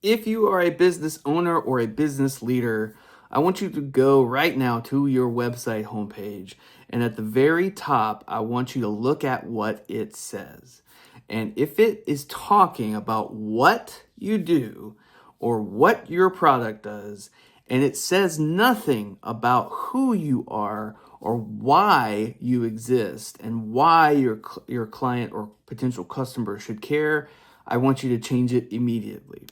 If you are a business owner or a business leader, I want you to go right now to your website homepage. And at the very top, I want you to look at what it says. And if it is talking about what you do or what your product does, and it says nothing about who you are or why you exist and why your client or potential customer should care, I want you to change it immediately.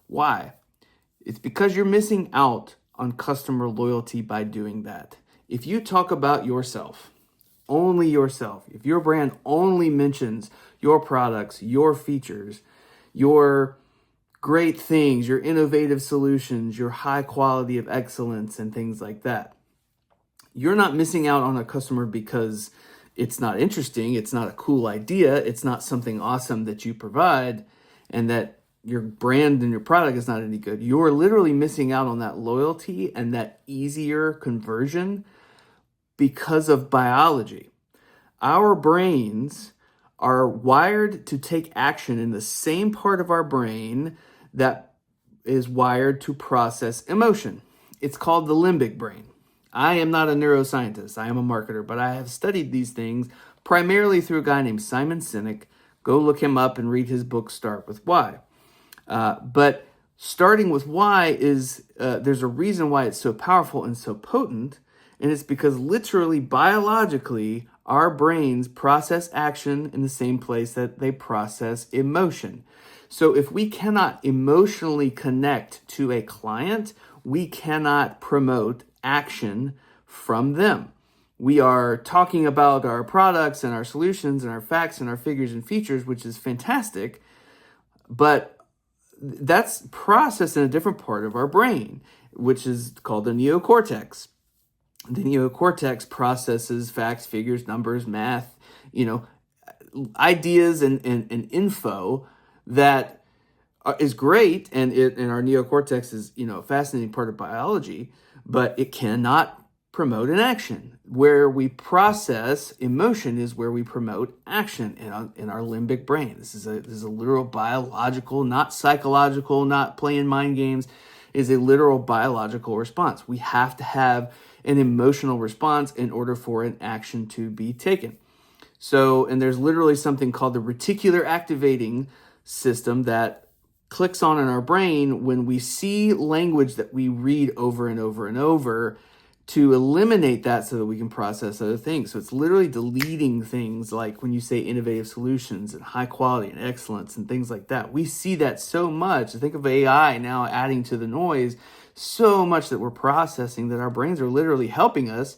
Why? It's because you're missing out on customer loyalty by doing that. If you talk about yourself, only yourself, if your brand only mentions your products, your features, your great things, your innovative solutions, your high quality of excellence, and things like that, you're not missing out on a customer because it's not interesting, it's not a cool idea, it's not something awesome that you provide, and that your brand and your product is not any good. You're literally missing out on that loyalty and that easier conversion because of biology. Our brains are wired to take action in the same part of our brain that is wired to process emotion. It's called the limbic brain. I am not a neuroscientist. I am a marketer, but I have studied these things primarily through a guy named Simon Sinek. Go look him up and read his book, Start With Why. But starting with why is, there's a reason why it's so powerful and so potent, and it's because literally, biologically, our brains process action in the same place that they process emotion. So if we cannot emotionally connect to a client, we cannot promote action from them. We are talking about our products and our solutions and our facts and our figures and features, which is fantastic, but that's processed in a different part of our brain, which is called the neocortex. The neocortex processes facts, figures, numbers, math, ideas and info that is great. And our neocortex is, a fascinating part of biology, but it cannot promote an action. Where we process emotion is where we promote action in our limbic brain. This is a literal biological, not psychological, not playing mind games, is a literal biological response. We have to have an emotional response in order for an action to be taken. So, and there's literally something called the reticular activating system that clicks on in our brain when we see language that we read over and over and over, to eliminate that so that we can process other things. So it's literally deleting things like when you say innovative solutions and high quality and excellence and things like that. We see that so much. Think of AI now adding to the noise so much that we're processing that our brains are literally helping us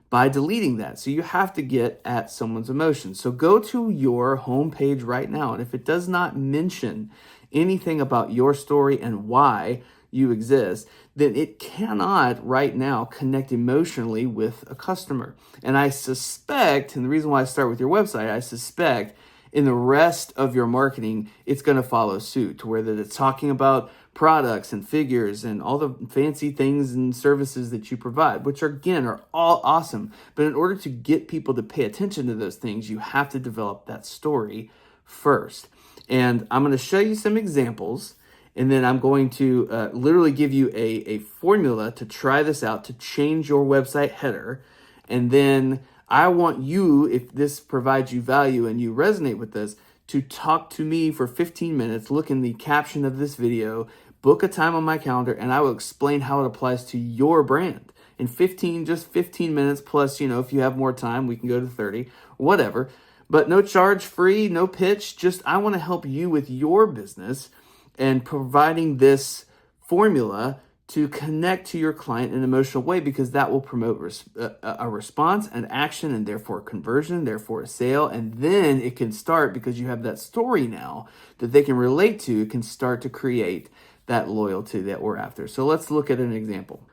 by deleting that. So you have to get at someone's emotions. So go to your homepage right now, and if it does not mention anything about your story and why you exist, then it cannot right now connect emotionally with a customer. And I suspect, and the reason why I start with your website, I suspect in the rest of your marketing, it's going to follow suit to where that it's talking about products and figures and all the fancy things and services that you provide, which are all awesome. But in order to get people to pay attention to those things, you have to develop that story first. And I'm going to show you some examples, and then I'm going to literally give you a formula to try this out, to change your website header. And then I want you, if this provides you value and you resonate with this, to talk to me for 15 minutes, look in the caption of this video, book a time on my calendar, and I will explain how it applies to your brand. In 15 minutes plus, if you have more time, we can go to 30, whatever. But no charge, free, no pitch, just I want to help you with your business and providing this formula to connect to your client in an emotional way, because that will promote a response, an action, and therefore conversion, therefore a sale. And then it can start, because you have that story now that they can relate to, it can start to create that loyalty that we're after. So let's look at an example.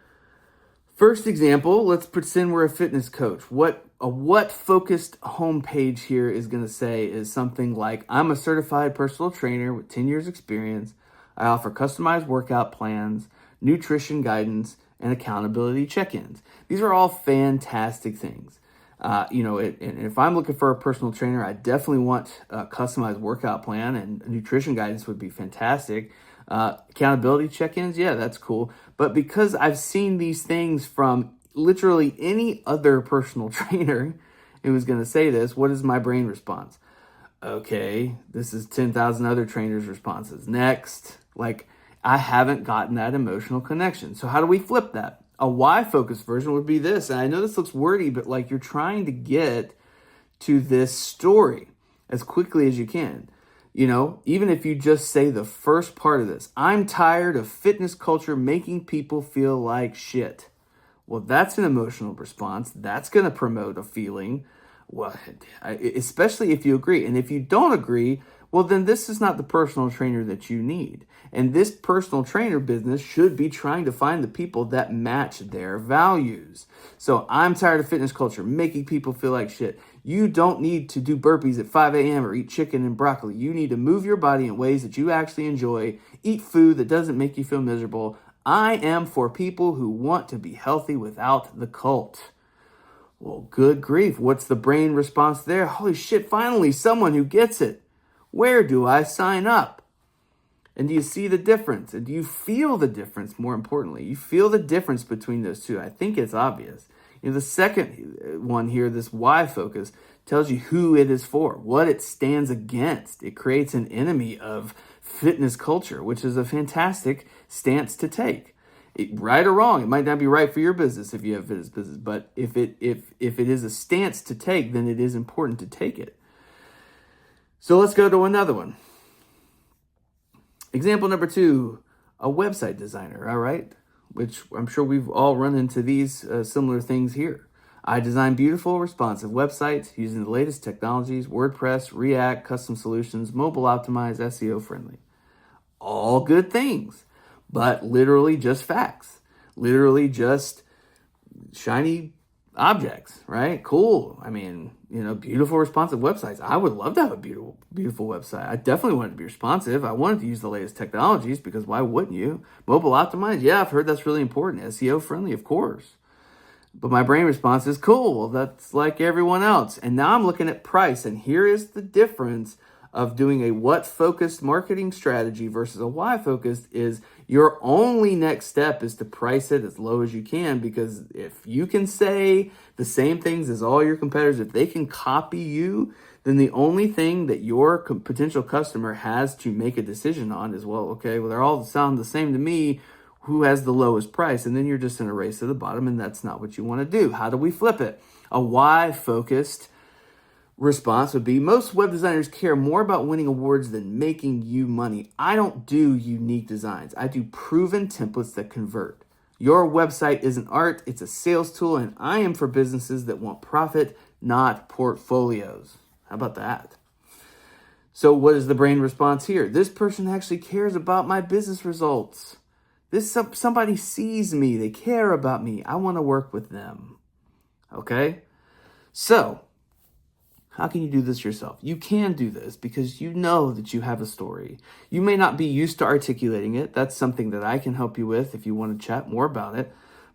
First example, let's pretend we're a fitness coach. What focused homepage here is going to say is something like, I'm a certified personal trainer with 10 years experience. I offer customized workout plans, nutrition guidance, and accountability check-ins. These are all fantastic things. And if I'm looking for a personal trainer, I definitely want a customized workout plan, and nutrition guidance would be fantastic. Accountability check-ins, yeah, that's cool. But because I've seen these things from literally any other personal trainer who was going to say this, what is my brain response? Okay, this is 10,000 other trainers' responses. Next. Like, I haven't gotten that emotional connection. So how do we flip that? A why-focused version would be this. And I know this looks wordy, but like you're trying to get to this story as quickly as you can. You know, even if you just say the first part of this, I'm tired of fitness culture making people feel like shit. Well, that's an emotional response. That's going to promote a feeling. Well, especially if you agree. And if you don't agree, well, then this is not the personal trainer that you need. And this personal trainer business should be trying to find the people that match their values. So I'm tired of fitness culture making people feel like shit. You don't need to do burpees at 5 a.m. or eat chicken and broccoli. You need to move your body in ways that you actually enjoy. Eat food that doesn't make you feel miserable. I am for people who want to be healthy without the cult. Well, good grief. What's the brain response there? Holy shit, finally, someone who gets it. Where do I sign up? And do you see the difference? And do you feel the difference, more importantly? You feel the difference between those two. I think it's obvious. You know, the second one here, this why focus, tells you who it is for, what it stands against. It creates an enemy of fitness culture, which is a fantastic stance to take. Right or wrong, it might not be right for your business if you have fitness business, but if it is a stance to take, then it is important to take it. So let's go to another one. Example number 2, a website designer, all right? Which I'm sure we've all run into these similar things here. I design beautiful, responsive websites using the latest technologies, WordPress, React, custom solutions, mobile optimized, SEO friendly. All good things, but literally just facts. Literally just shiny objects, right? Cool. I mean, you know, beautiful, responsive websites. I would love to have a beautiful website. I definitely want it to be responsive. I wanted to use the latest technologies because why wouldn't you? Mobile optimized. Yeah, I've heard that's really important. SEO friendly, of course. But my brain response is cool. Well, that's like everyone else. And now I'm looking at price. And here is the difference of doing a what-focused marketing strategy versus a why-focused is your only next step is to price it as low as you can, because if you can say the same things as all your competitors, if they can copy you, then the only thing that your potential customer has to make a decision on is, well, okay, well, they're all sound the same to me. Who has the lowest price? And then you're just in a race to the bottom, and that's not what you want to do. How do we flip it? A why-focused response would be, most web designers care more about winning awards than making you money. I don't do unique designs. I do proven templates that convert. Your website isn't art, it's a sales tool, and I am for businesses that want profit, not portfolios. How about that? So what is the brain response here? This person actually cares about my business results. Somebody sees me, they care about me. I want to work with them. Okay? So, how can you do this yourself? You can do this because you know that you have a story. You may not be used to articulating it. That's something that I can help you with if you want to chat more about it.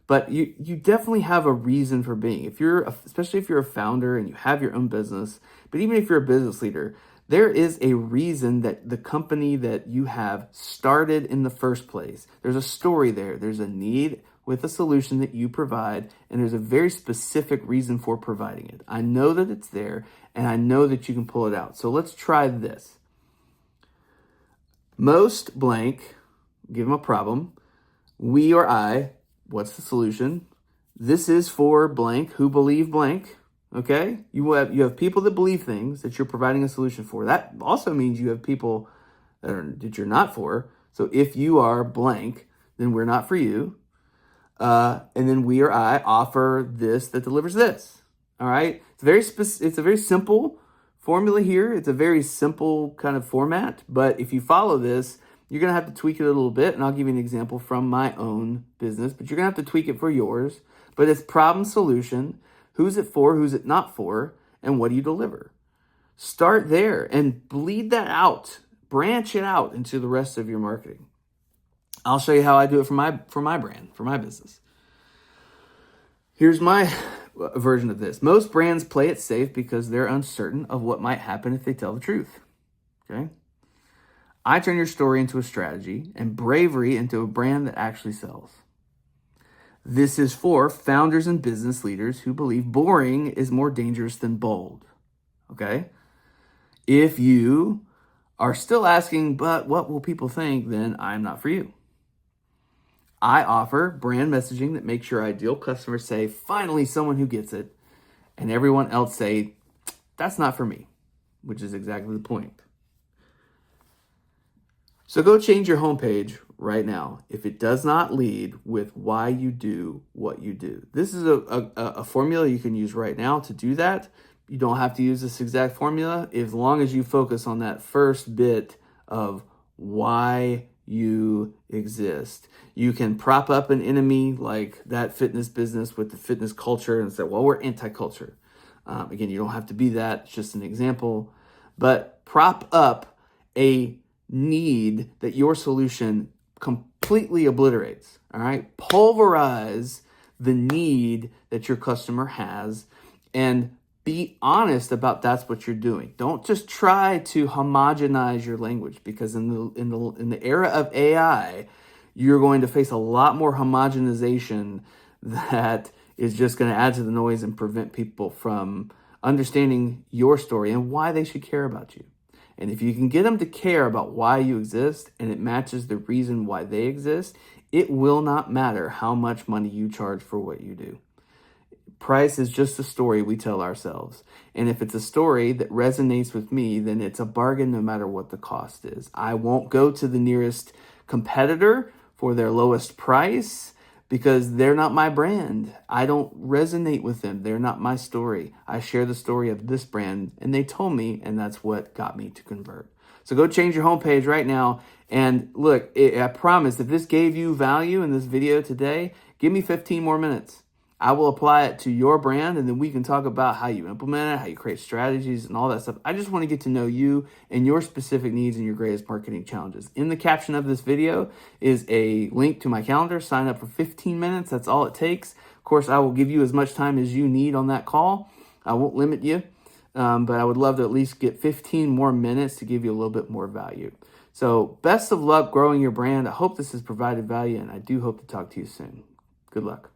But you definitely have a reason for being. Especially if you're a founder and you have your own business, but even if you're a business leader, there is a reason that the company that you have started in the first place. There's a story there. There's a need with a solution that you provide, and there's a very specific reason for providing it. I know that it's there, and I know that you can pull it out. So let's try this. Most blank, give them a problem. We or I, what's the solution? This is for blank, who believe blank. Okay? You have people that believe things that you're providing a solution for. That also means you have people that you're not for. So if you are blank, then we're not for you. And then we or I offer this that delivers this. All right? It's a very simple formula here. It's a very simple kind of format. But if you follow this, you're going to have to tweak it a little bit. And I'll give you an example from my own business. But you're going to have to tweak it for yours. But it's problem solution. Who's it for? Who's it not for? And what do you deliver? Start there and bleed that out. Branch it out into the rest of your marketing. I'll show you how I do it for my brand, for my business. Here's my version of this. Most brands play it safe because they're uncertain of what might happen if they tell the truth. Okay? I turn your story into a strategy and bravery into a brand that actually sells. This is for founders and business leaders who believe boring is more dangerous than bold. Okay? If you are still asking, but what will people think, then I'm not for you. I offer brand messaging that makes your ideal customer say, finally, someone who gets it, and everyone else say, that's not for me, which is exactly the point. So go change your homepage right now if it does not lead with why you do what you do. This is a formula you can use right now to do that. You don't have to use this exact formula as long as you focus on that first bit of why you exist. You can prop up an enemy like that fitness business with the fitness culture and say, well, we're anti-culture. Again, you don't have to be that. It's just an example. But prop up a need that your solution completely obliterates. All right. Pulverize the need that your customer has and be honest about that's what you're doing. Don't just try to homogenize your language, because in the era of AI, you're going to face a lot more homogenization that is just going to add to the noise and prevent people from understanding your story and why they should care about you. And if you can get them to care about why you exist and it matches the reason why they exist, it will not matter how much money you charge for what you do. Price is just a story we tell ourselves. And if it's a story that resonates with me, then it's a bargain no matter what the cost is. I won't go to the nearest competitor for their lowest price because they're not my brand. I don't resonate with them. They're not my story. I share the story of this brand, and they told me, and that's what got me to convert. So go change your homepage right now. And look, I promise, if this gave you value in this video today, give me 15 more minutes. I will apply it to your brand, and then we can talk about how you implement it, how you create strategies, and all that stuff. I just want to get to know you and your specific needs and your greatest marketing challenges. In the caption of this video is a link to my calendar. Sign up for 15 minutes. That's all it takes. Of course, I will give you as much time as you need on that call. I won't limit you, but I would love to at least get 15 more minutes to give you a little bit more value. So best of luck growing your brand. I hope this has provided value, and I do hope to talk to you soon. Good luck.